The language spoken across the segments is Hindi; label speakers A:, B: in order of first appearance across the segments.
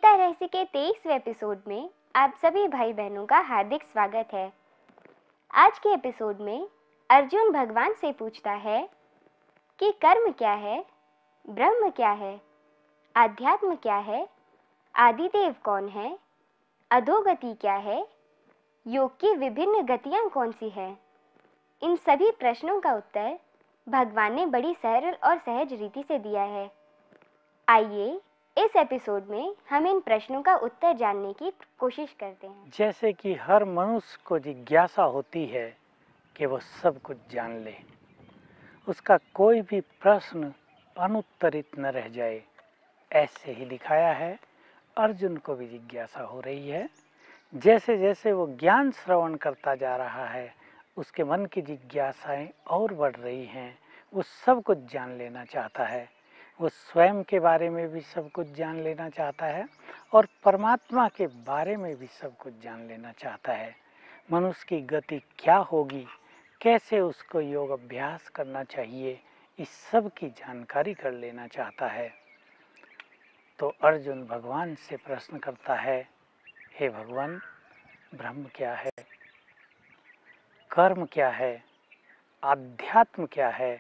A: कविता रहस्य के 23वें एपिसोड में आप सभी भाई बहनों का हार्दिक स्वागत है। आज के एपिसोड में अर्जुन भगवान से पूछता है कि कर्म क्या है, ब्रह्म क्या है, आध्यात्म क्या है, आदिदेव कौन है, अधोगति क्या है, योग की विभिन्न गतियां कौन सी है। इन सभी प्रश्नों का उत्तर भगवान ने बड़ी सरल और सहज रीति से दिया है। आइए इस एपिसोड में हम इन प्रश्नों का उत्तर जानने की कोशिश करते हैं।
B: जैसे कि हर मनुष्य को जिज्ञासा होती है कि वो सब कुछ जान ले, उसका कोई भी प्रश्न अनुत्तरित न रह जाए, ऐसे ही दिखाया है। अर्जुन को भी जिज्ञासा हो रही है। जैसे जैसे वो ज्ञान श्रवण करता जा रहा है, उसके मन की जिज्ञासाएं और बढ़ रही हैं। वो सब कुछ जान लेना चाहता है। वो स्वयं के बारे में भी सब कुछ जान लेना चाहता है और परमात्मा के बारे में भी सब कुछ जान लेना चाहता है। मनुष्य की गति क्या होगी, कैसे उसको योग अभ्यास करना चाहिए, इस सब की जानकारी कर लेना चाहता है। तो अर्जुन भगवान से प्रश्न करता है, हे भगवान, ब्रह्म क्या है, कर्म क्या है, आध्यात्म क्या है,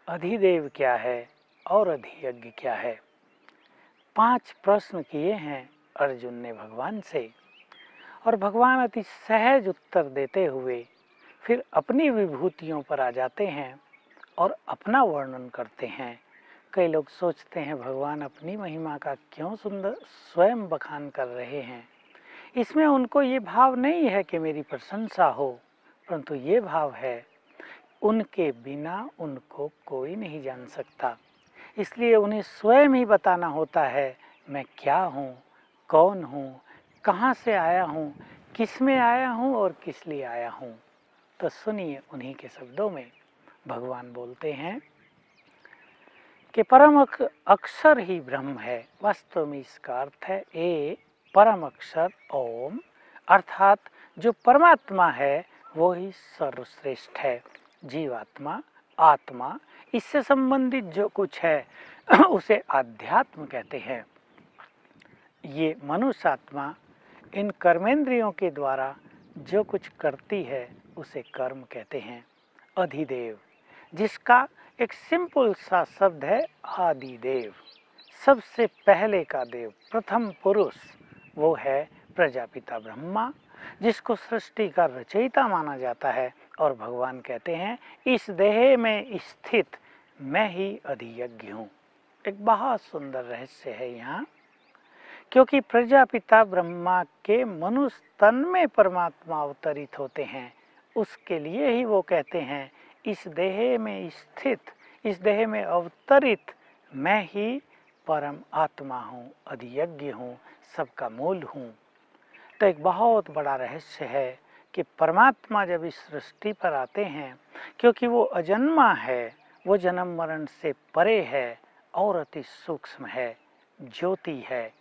B: अधिदेव क्या है और अधियज्ञ क्या है। 5 प्रश्न किए हैं अर्जुन ने भगवान से, और भगवान अति सहज उत्तर देते हुए फिर अपनी विभूतियों पर आ जाते हैं और अपना वर्णन करते हैं। कई लोग सोचते हैं भगवान अपनी महिमा का क्यों सुंदर स्वयं बखान कर रहे हैं। इसमें उनको ये भाव नहीं है कि मेरी प्रशंसा हो, परंतु ये भाव है उनके बिना उनको कोई नहीं जान सकता। इसलिए उन्हें स्वयं ही बताना होता है, मैं क्या हूँ, कौन हूँ, कहाँ से आया हूँ, किस में आया हूँ और किस लिए आया हूँ। तो सुनिए उन्हीं के शब्दों में भगवान बोलते हैं कि परम अक्षर ही ब्रह्म है। वास्तव में इसका अर्थ है ए परम अक्षर ओम, अर्थात जो परमात्मा है वो ही सर्वश्रेष्ठ है। जीवात्मा, आत्मा, इससे संबंधित जो कुछ है उसे आध्यात्म कहते हैं। ये मनुष्य आत्मा इन कर्मेंद्रियों के द्वारा जो कुछ करती है उसे कर्म कहते हैं। अधिदेव, जिसका एक सिंपल सा शब्द है आदिदेव, सबसे पहले का देव, प्रथम पुरुष, वो है प्रजापिता ब्रह्मा, जिसको सृष्टि का रचयिता माना जाता है। और भगवान कहते हैं इस देह में स्थित मैं ही अधियज्ञ हूँ। एक बहुत सुंदर रहस्य है यहाँ, क्योंकि प्रजापिता ब्रह्मा के मनुष्य तन में परमात्मा अवतरित होते हैं, उसके लिए ही वो कहते हैं इस देह में स्थित, इस देह में अवतरित मैं ही परम आत्मा हूँ, अधियज्ञ हूँ, सबका मूल हूँ। तो एक बहुत बड़ा रहस्य है कि परमात्मा जब इस सृष्टि पर आते हैं, क्योंकि वो अजन्मा है, वो जन्म मरण से परे है और अति सूक्ष्म है, ज्योति है,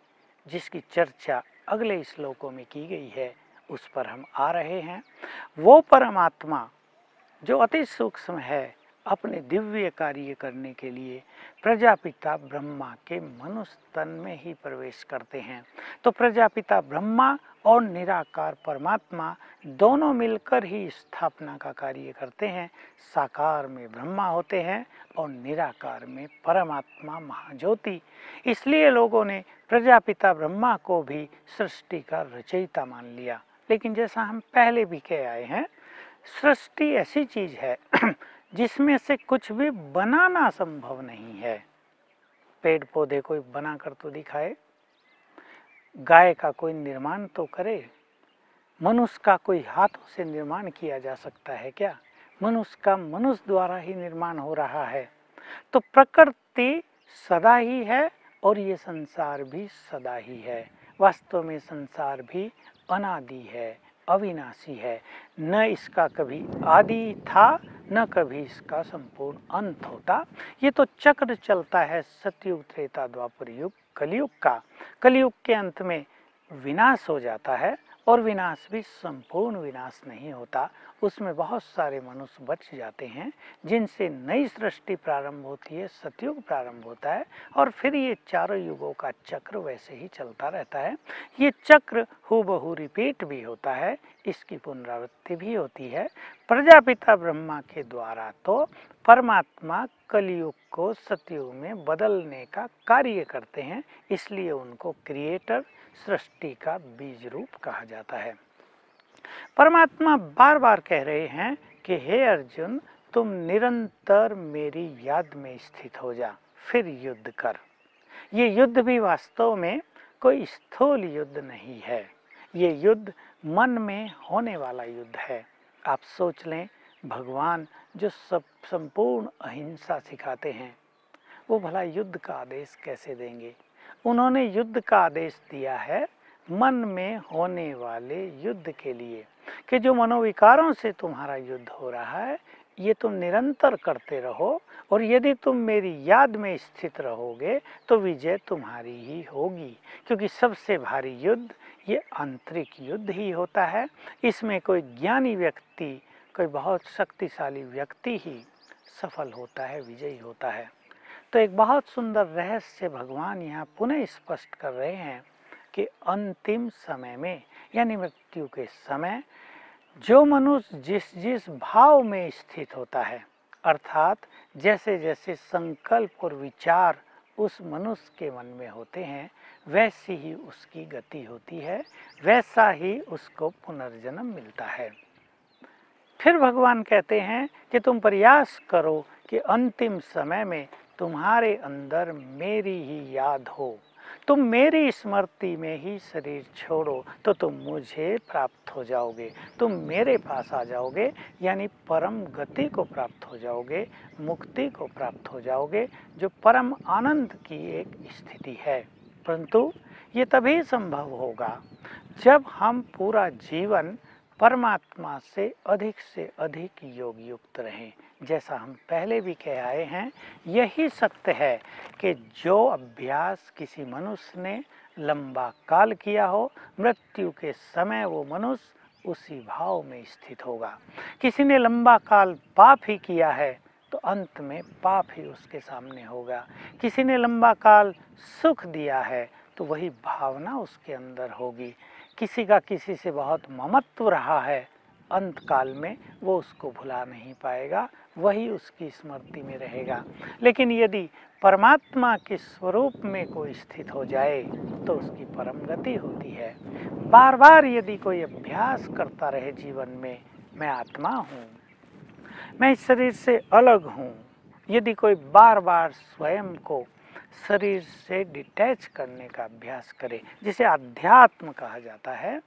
B: जिसकी चर्चा अगले श्लोकों में की गई है, उस पर हम आ रहे हैं। वो परमात्मा जो अति सूक्ष्म है, अपने दिव्य कार्य करने के लिए प्रजापिता ब्रह्मा के मनुष्य तन में ही प्रवेश करते हैं। तो प्रजापिता ब्रह्मा और निराकार परमात्मा दोनों मिलकर ही स्थापना का कार्य करते हैं। साकार में ब्रह्मा होते हैं और निराकार में परमात्मा महाज्योति। इसलिए लोगों ने प्रजापिता ब्रह्मा को भी सृष्टि का रचयिता मान लिया। लेकिन जैसा हम पहले भी कह आए हैं, सृष्टि ऐसी चीज है जिसमें से कुछ भी बनाना संभव नहीं है। पेड़ पौधे कोई बनाकर तो दिखाए, गाय का कोई निर्माण तो करे, मनुष्य का कोई हाथों से निर्माण किया जा सकता है क्या? मनुष्य का मनुष्य द्वारा ही निर्माण हो रहा है। तो प्रकृति सदा ही है और ये संसार भी सदा ही है। वास्तव में संसार भी अनादि है, अविनाशी है। न इसका कभी आदि था, न कभी इसका संपूर्ण अंत होता। ये तो चक्र चलता है सतयुग, त्रेता, द्वापर युग, कलयुग का। कलयुग के अंत में विनाश हो जाता है और विनाश भी संपूर्ण विनाश नहीं होता, उसमें बहुत सारे मनुष्य बच जाते हैं जिनसे नई सृष्टि प्रारंभ होती है, सतयुग प्रारंभ होता है और फिर ये चारों युगों का चक्र वैसे ही चलता रहता है। ये चक्र हूबहू रिपीट भी होता है, इसकी पुनरावृत्ति भी होती है। प्रजापिता ब्रह्मा के द्वारा तो परमात्मा कलयुग को सतयुग में बदलने का कार्य करते हैं, इसलिए उनको क्रिएटर, सृष्टि का बीज रूप कहा जाता है। परमात्मा बार बार कह रहे हैं कि हे अर्जुन, तुम निरंतर मेरी याद में स्थित हो जा, फिर युद्ध कर। ये युद्ध भी वास्तव में कोई स्थूल युद्ध नहीं है, ये युद्ध मन में होने वाला युद्ध है। आप सोच लें, भगवान जो सब संपूर्ण अहिंसा सिखाते हैं, वो भला युद्ध का आदेश कैसे देंगे? उन्होंने युद्ध का आदेश दिया है मन में होने वाले युद्ध के लिए, कि जो मनोविकारों से तुम्हारा युद्ध हो रहा है ये तुम निरंतर करते रहो, और यदि तुम मेरी याद में स्थित रहोगे तो विजय तुम्हारी ही होगी। क्योंकि सबसे भारी युद्ध ये आंतरिक युद्ध ही होता है, इसमें कोई ज्ञानी व्यक्ति, कोई बहुत शक्तिशाली व्यक्ति ही सफल होता है, विजयी होता है। तो एक बहुत सुंदर रहस्य भगवान यहाँ पुनः स्पष्ट कर रहे हैं कि अंतिम समय में यानी मृत्यु के समय जो मनुष्य जिस जिस भाव में स्थित होता है, अर्थात जैसे जैसे संकल्प और विचार उस मनुष्य के मन में होते हैं, वैसी ही उसकी गति होती है, वैसा ही उसको पुनर्जन्म मिलता है। फिर भगवान कहते हैं कि तुम प्रयास करो कि अंतिम समय में तुम्हारे अंदर मेरी ही याद हो, तुम मेरी स्मृति में ही शरीर छोड़ो तो तुम मुझे प्राप्त हो जाओगे, तुम मेरे पास आ जाओगे, यानी परम गति को प्राप्त हो जाओगे, मुक्ति को प्राप्त हो जाओगे, जो परम आनंद की एक स्थिति है। परंतु ये तभी संभव होगा जब हम पूरा जीवन परमात्मा से अधिक योग युक्त रहें। जैसा हम पहले भी कह आए हैं, यही सत्य है कि जो अभ्यास किसी मनुष्य ने लंबा काल किया हो, मृत्यु के समय वो मनुष्य उसी भाव में स्थित होगा। किसी ने लंबा काल पाप ही किया है तो अंत में पाप ही उसके सामने होगा। किसी ने लंबा काल सुख दिया है तो वही भावना उसके अंदर होगी। किसी का किसी से बहुत ममत्व रहा है, अंत काल में वो उसको भुला नहीं पाएगा, वही उसकी स्मृति में रहेगा। लेकिन यदि परमात्मा के स्वरूप में कोई स्थित हो जाए तो उसकी परम गति होती है। बार बार यदि कोई अभ्यास करता रहे जीवन में, मैं आत्मा हूँ, मैं इस शरीर से अलग हूँ, यदि कोई बार बार स्वयं को शरीर से डिटैच करने का अभ्यास करे, जिसे अध्यात्म कहा जाता है,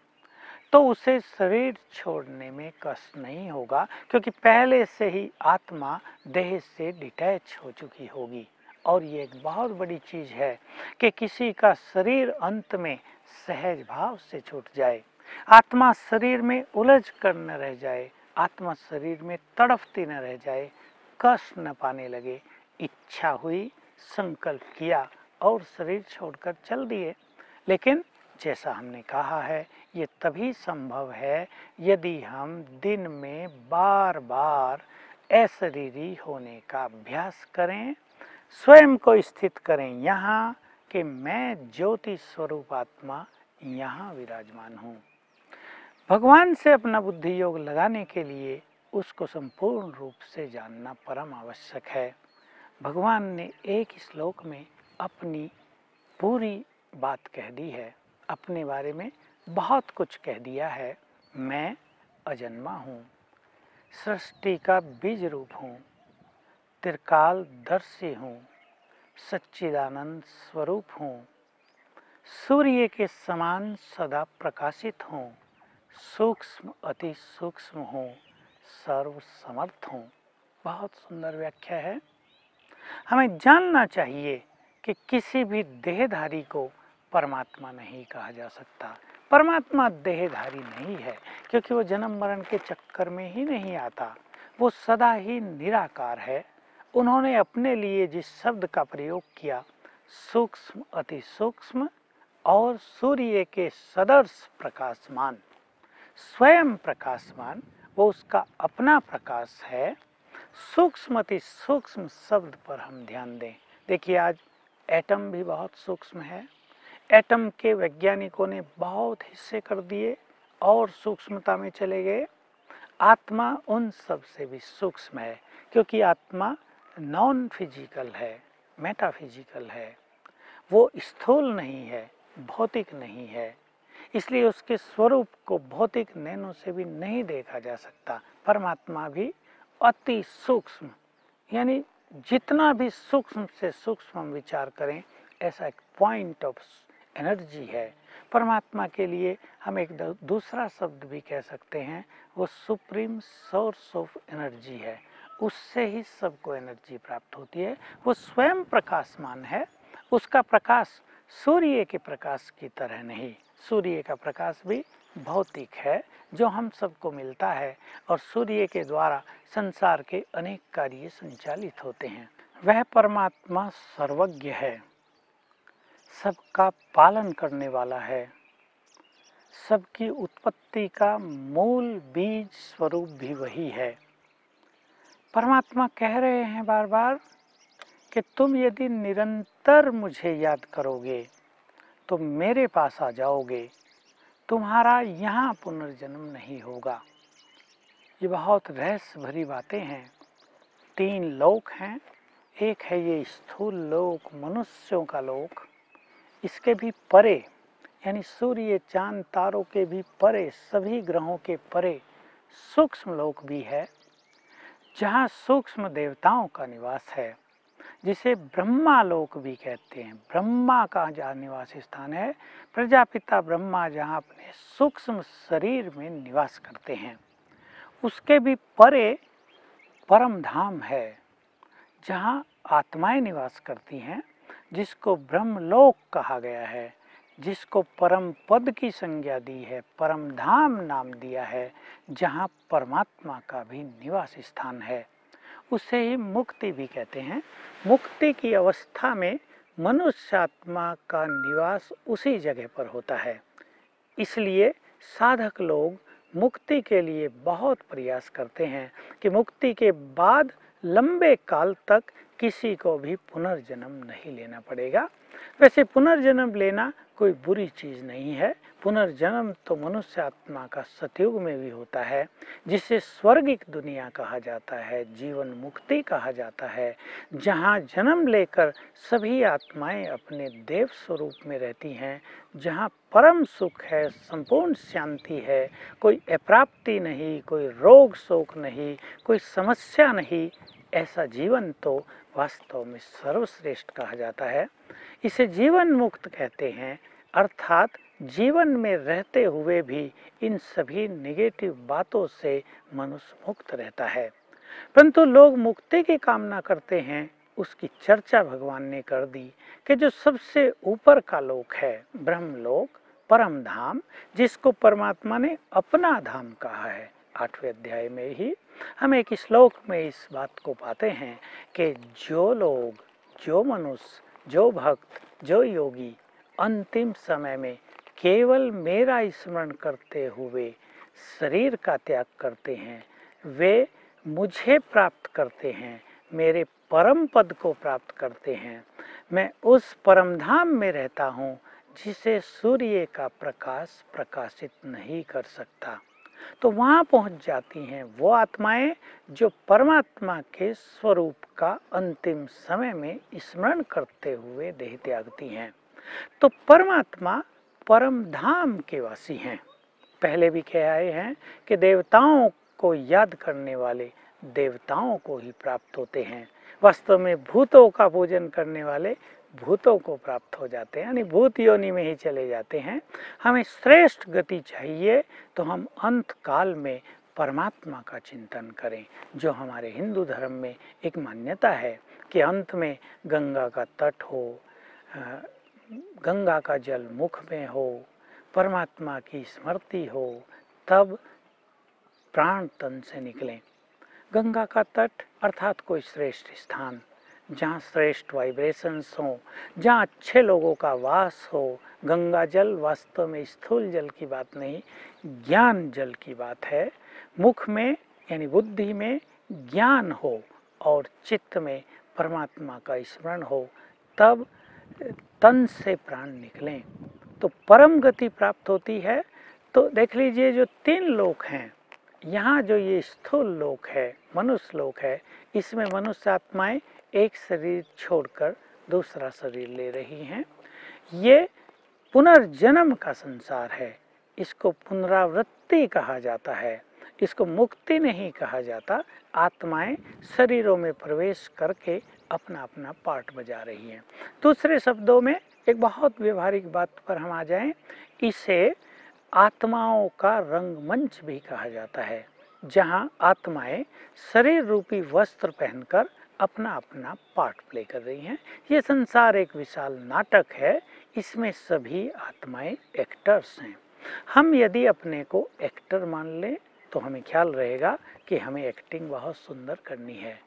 B: तो उसे शरीर छोड़ने में कष्ट नहीं होगा, क्योंकि पहले से ही आत्मा देह से डिटैच हो चुकी होगी। और ये एक बहुत बड़ी चीज़ है कि किसी का शरीर अंत में सहज भाव से छूट जाए, आत्मा शरीर में उलझ कर न रह जाए, आत्मा शरीर में तड़फती न रह जाए, कष्ट न पाने लगे। इच्छा हुई, संकल्प किया और शरीर छोड़कर चल दिए। लेकिन जैसा हमने कहा है, ये तभी संभव है यदि हम दिन में बार बार अशरीरी होने का अभ्यास करें, स्वयं को स्थित करें यहाँ कि मैं ज्योति स्वरूप आत्मा यहाँ विराजमान हूँ। भगवान से अपना बुद्धि योग लगाने के लिए उसको संपूर्ण रूप से जानना परम आवश्यक है। भगवान ने एक श्लोक में अपनी पूरी बात कह दी है, अपने बारे में बहुत कुछ कह दिया है। मैं अजन्मा हूँ, सृष्टि का बीज रूप हूँ, त्रिकालदर्शी हूँ, सच्चिदानंद स्वरूप हूँ, सूर्य के समान सदा प्रकाशित हूँ, सूक्ष्म अति सूक्ष्म हूँ, सर्व समर्थ हूँ। बहुत सुंदर व्याख्या है। हमें जानना चाहिए कि किसी भी देहधारी को परमात्मा नहीं कहा जा सकता। परमात्मा देहधारी नहीं है, क्योंकि वो जन्म मरण के चक्कर में ही नहीं आता, वो सदा ही निराकार है। उन्होंने अपने लिए जिस शब्द का प्रयोग किया, सूक्ष्म अति सूक्ष्म और सूर्य के सदर्श प्रकाशमान, स्वयं प्रकाशमान, वो उसका अपना प्रकाश है। सूक्ष्म अति सूक्ष्म शब्द पर हम ध्यान दें। देखिए आज एटम भी बहुत सूक्ष्म है। एटम के वैज्ञानिकों ने बहुत हिस्से कर दिए और सूक्ष्मता में चले गए। आत्मा उन सब से भी सूक्ष्म है, क्योंकि आत्मा नॉन फिजिकल है, मेटाफिजिकल है। वो स्थूल नहीं है, भौतिक नहीं है, इसलिए उसके स्वरूप को भौतिक नैनों से भी नहीं देखा जा सकता। परमात्मा भी अति सूक्ष्म, यानी जितना भी सूक्ष्म से सूक्ष्म हम विचार करें, ऐसा एक पॉइंट ऑफ एनर्जी है। परमात्मा के लिए हम एक दूसरा शब्द भी कह सकते हैं, वो सुप्रीम सोर्स ऑफ एनर्जी है। उससे ही सबको एनर्जी प्राप्त होती है। वो स्वयं प्रकाशमान है। उसका प्रकाश सूर्य के प्रकाश की तरह नहीं। सूर्य का प्रकाश भी भौतिक है, जो हम सबको मिलता है, और सूर्य के द्वारा संसार के अनेक कार्य संचालित होते हैं। वह परमात्मा सर्वज्ञ है, सबका पालन करने वाला है, सबकी उत्पत्ति का मूल बीज स्वरूप भी वही है। परमात्मा कह रहे हैं बार बार कि तुम यदि निरंतर मुझे याद करोगे तो मेरे पास आ जाओगे, तुम्हारा यहाँ पुनर्जन्म नहीं होगा। ये बहुत रहस्य भरी बातें हैं। 3 लोक हैं। एक है ये स्थूल लोक, मनुष्यों का लोक। इसके भी परे, यानी सूर्य चांद तारों के भी परे, सभी ग्रहों के परे सूक्ष्म लोक भी है, जहाँ सूक्ष्म देवताओं का निवास है, जिसे ब्रह्मा लोक भी कहते हैं। ब्रह्मा का जहाँ निवास स्थान है, प्रजापिता ब्रह्मा जहाँ अपने सूक्ष्म शरीर में निवास करते हैं। उसके भी परे परम धाम है, जहाँ आत्माएं निवास करती हैं, जिसको ब्रह्मलोक कहा गया है, जिसको परम पद की संज्ञा दी है, परम धाम नाम दिया है, जहाँ परमात्मा का भी निवास स्थान है। उसे ही मुक्ति भी कहते हैं। मुक्ति की अवस्था में मनुष्य आत्मा का निवास उसी जगह पर होता है। इसलिए साधक लोग मुक्ति के लिए बहुत प्रयास करते हैं कि मुक्ति के बाद लंबे काल तक किसी को भी पुनर्जन्म नहीं लेना पड़ेगा। वैसे पुनर्जन्म लेना कोई बुरी चीज़ नहीं है। पुनर्जन्म तो मनुष्य आत्मा का सतयुग में भी होता है, जिसे स्वर्गिक दुनिया कहा जाता है, जीवन मुक्ति कहा जाता है, जहाँ जन्म लेकर सभी आत्माएं अपने देव स्वरूप में रहती हैं, जहाँ परम सुख है, संपूर्ण शांति है, कोई अप्राप्ति नहीं, कोई रोग शोक नहीं, कोई समस्या नहीं। ऐसा जीवन तो वास्तव में सर्वश्रेष्ठ कहा जाता है। इसे जीवन मुक्त कहते हैं, अर्थात जीवन में रहते हुए भी इन सभी नेगेटिव बातों से मनुष्य मुक्त रहता है। परंतु लोग मुक्ति की कामना करते हैं, उसकी चर्चा भगवान ने कर दी कि जो सबसे ऊपर का लोक है, ब्रह्मलोक, परम धाम, जिसको परमात्मा ने अपना धाम कहा है। 8वें अध्याय में ही हम एक श्लोक में इस बात को पाते हैं कि जो लोग, जो मनुष्य, जो भक्त, जो योगी अंतिम समय में केवल मेरा स्मरण करते हुए शरीर का त्याग करते हैं, वे मुझे प्राप्त करते हैं, मेरे परम पद को प्राप्त करते हैं। मैं उस परम धाम में रहता हूँ, जिसे सूर्य का प्रकाश प्रकाशित नहीं कर सकता। तो वहाँ पहुँच जाती हैं वो आत्माएं जो परमात्मा के स्वरूप का अंतिम समय में स्मरण करते हुए देह त्यागती हैं। तो परमात्मा परम धाम के वासी हैं। पहले भी कह आए हैं कि देवताओं को याद करने वाले देवताओं को ही प्राप्त होते हैं। वास्तव में भूतों का पूजन करने वाले भूतों को प्राप्त हो जाते हैं, यानी भूत योनि में ही चले जाते हैं। हमें श्रेष्ठ गति चाहिए तो हम अंत काल में परमात्मा का चिंतन करें, जो हमारे हिंदू धर्म में एक मान्यता है कि अंत में गंगा का तट हो, गंगा का जल मुख में हो, परमात्मा की स्मृति हो, तब प्राण तन से निकलें। गंगा का तट अर्थात कोई श्रेष्ठ स्थान, जहाँ श्रेष्ठ वाइब्रेशंस हों, जहाँ अच्छे लोगों का वास हो। गंगा जल वास्तव में स्थूल जल की बात नहीं, ज्ञान जल की बात है। मुख में यानी बुद्धि में ज्ञान हो और चित्त में परमात्मा का स्मरण हो, तब तन से प्राण निकलें तो परम गति प्राप्त होती है। तो देख लीजिए, जो 3 लोक हैं, यहाँ जो ये स्थूल लोक है, मनुष्य लोक है, इसमें मनुष्य आत्माएं एक शरीर छोड़कर दूसरा शरीर ले रही हैं। ये पुनर्जन्म का संसार है, इसको पुनरावृत्ति कहा जाता है, इसको मुक्ति नहीं कहा जाता। आत्माएं शरीरों में प्रवेश करके अपना अपना पार्ट बजा रही हैं। दूसरे शब्दों में एक बहुत व्यवहारिक बात पर हम आ जाएं, इसे आत्माओं का रंगमंच भी कहा जाता है, जहां आत्माएं शरीर रूपी वस्त्र पहनकर अपना अपना पार्ट प्ले कर रही हैं। ये संसार एक विशाल नाटक है, इसमें सभी आत्माएं एक्टर्स हैं। हम यदि अपने को एक्टर मान लें तो हमें ख्याल रहेगा कि हमें एक्टिंग बहुत सुंदर करनी है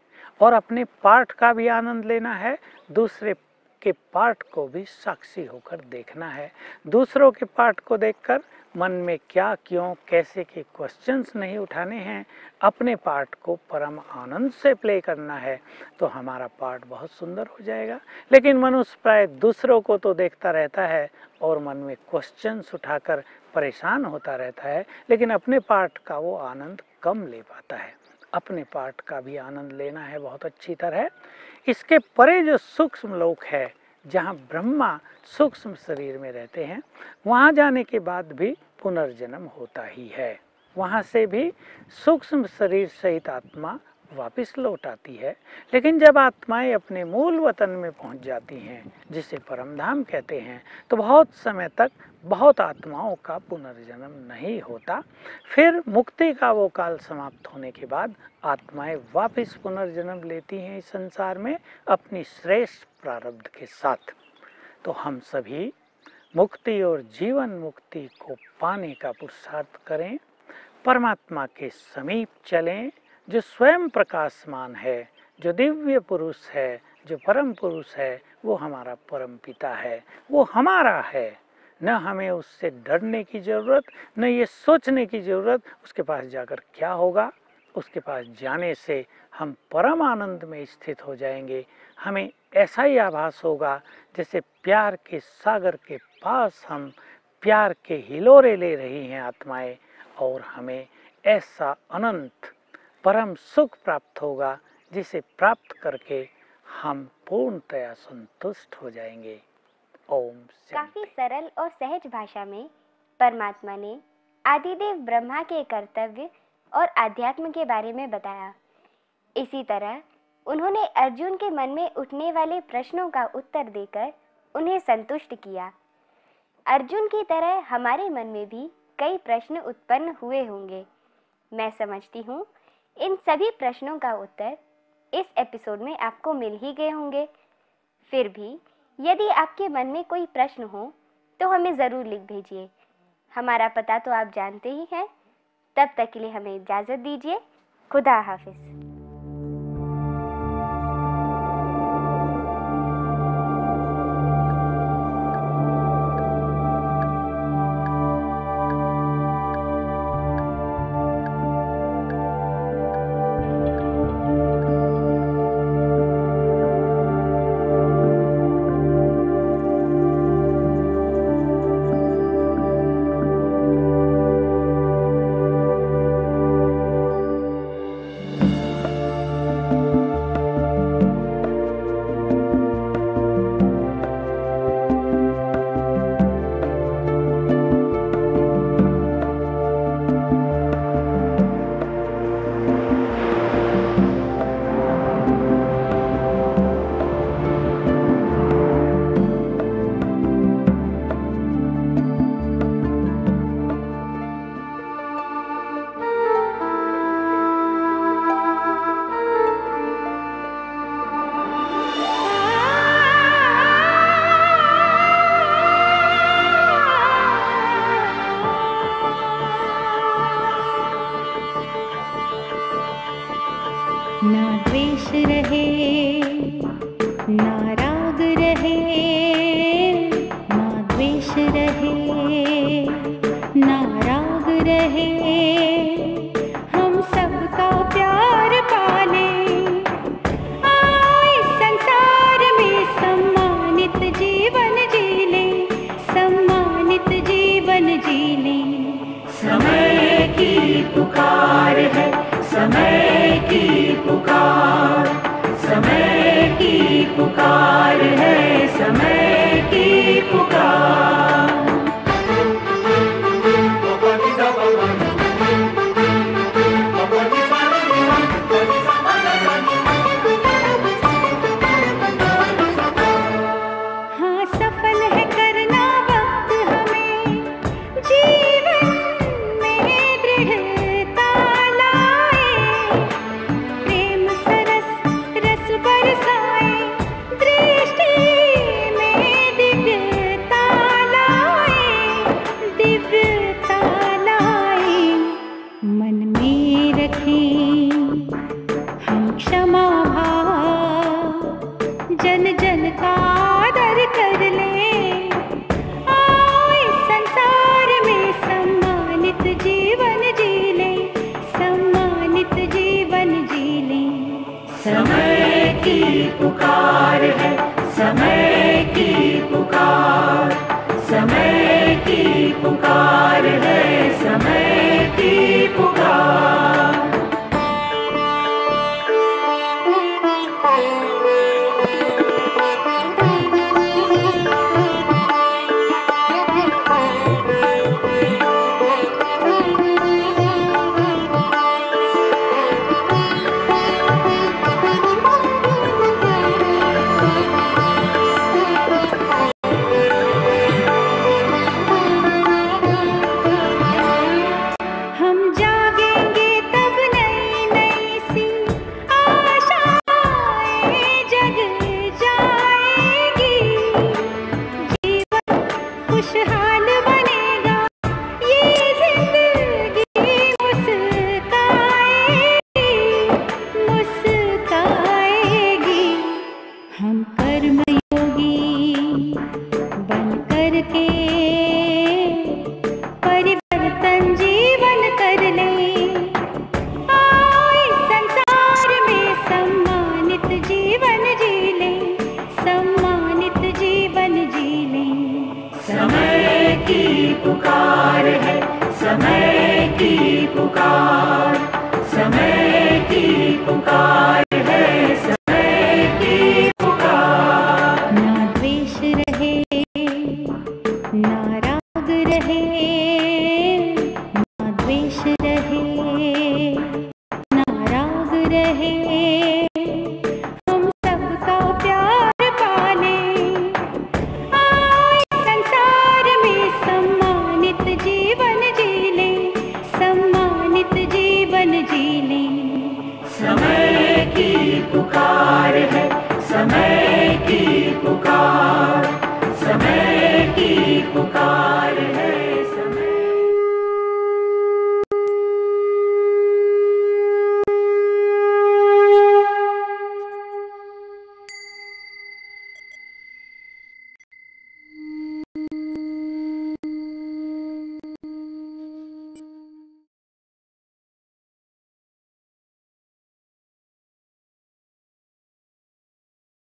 B: और अपने पार्ट का भी आनंद लेना है, दूसरे के पार्ट को भी साक्षी होकर देखना है। दूसरों के पार्ट को देखकर मन में क्या, क्यों, कैसे के क्वेश्चंस नहीं उठाने हैं, अपने पार्ट को परम आनंद से प्ले करना है, तो हमारा पार्ट बहुत सुंदर हो जाएगा। लेकिन मनुष्य प्राय दूसरों को तो देखता रहता है और मन में क्वेश्चंस उठाकर परेशान होता रहता है, लेकिन अपने पार्ट का वो आनंद कम ले पाता है। अपने पार्ट का भी आनंद लेना है बहुत अच्छी तरह। इसके परे जो सूक्ष्म लोक है, जहाँ ब्रह्मा सूक्ष्म शरीर में रहते हैं, वहाँ जाने के बाद भी पुनर्जन्म होता ही है। वहाँ से भी सूक्ष्म शरीर सहित आत्मा वापस लौट आती है। लेकिन जब आत्माएं अपने मूल वतन में पहुँच जाती हैं, जिसे परमधाम कहते हैं, तो बहुत समय तक बहुत आत्माओं का पुनर्जन्म नहीं होता। फिर मुक्ति का वो काल समाप्त होने के बाद आत्माएं वापस पुनर्जन्म लेती हैं इस संसार में अपनी श्रेष्ठ प्रारब्ध के साथ। तो हम सभी मुक्ति और जीवन मुक्ति को पाने का पुरुषार्थ करें, परमात्मा के समीप चलें, जो स्वयं प्रकाशमान है, जो दिव्य पुरुष है, जो परम पुरुष है, वो हमारा परम पिता है, वो हमारा है। न हमें उससे डरने की ज़रूरत, न ये सोचने की ज़रूरत उसके पास जाकर क्या होगा। उसके पास जाने से हम परम आनंद में स्थित हो जाएंगे। हमें ऐसा ही आभास होगा जैसे प्यार के सागर के पास हम प्यार के हिलोरे ले रही हैं आत्माएं, और हमें ऐसा अनंत परम सुख प्राप्त होगा जिसे प्राप्त करके हम पूर्णतया संतुष्ट हो जाएंगे। ओम शांति।
A: काफी सरल और सहज भाषा में परमात्मा ने आदिदेव ब्रह्मा के कर्तव्य और आध्यात्म के बारे में बताया। इसी तरह उन्होंने अर्जुन के मन में उठने वाले प्रश्नों का उत्तर देकर उन्हें संतुष्ट किया। अर्जुन की तरह हमारे मन में भी कई प्रश्न उत्पन्न हुए होंगे। मैं समझती हूँ इन सभी प्रश्नों का उत्तर इस एपिसोड में आपको मिल ही गए होंगे। फिर भी यदि आपके मन में कोई प्रश्न हो तो हमें ज़रूर लिख भेजिए। हमारा पता तो आप जानते ही हैं। तब तक के लिए हमें इजाज़त दीजिए। खुदा हाफिज़।
C: ना द्वेष रहे रखें हम क्षमा भाव, जन जन का आदर कर लें। आओ इस संसार में सम्मानित जीवन जी लें, सम्मानित जीवन जी लें। समय की पुकार है, समय की पुकार, समय की पुकार है, समय की पुकार। खुशहाल बनेगा ये जिंदगी, मुस्काएगी, मुस्काएगी। हम कर्मयोगी बन करके परिवर्तन जीवन कर लें। आओ इस संसार में सम्मानित जीवन जी लें, सम्मानित जीवन जी लें। समय की पुकार है, समय की पुकार, समय की पुकार है, समय की पुकार। ना द्वेष रहे, ना राग रहे, ना द्वेष रहे, ना राग रहे। हम सबका प्यार पालें। आओ इस संसार में सम्मानित जीवन जी लें, सम्मानित जीवन जी लें। समय की पुकार है, समय की पुकार, समय की पुकार।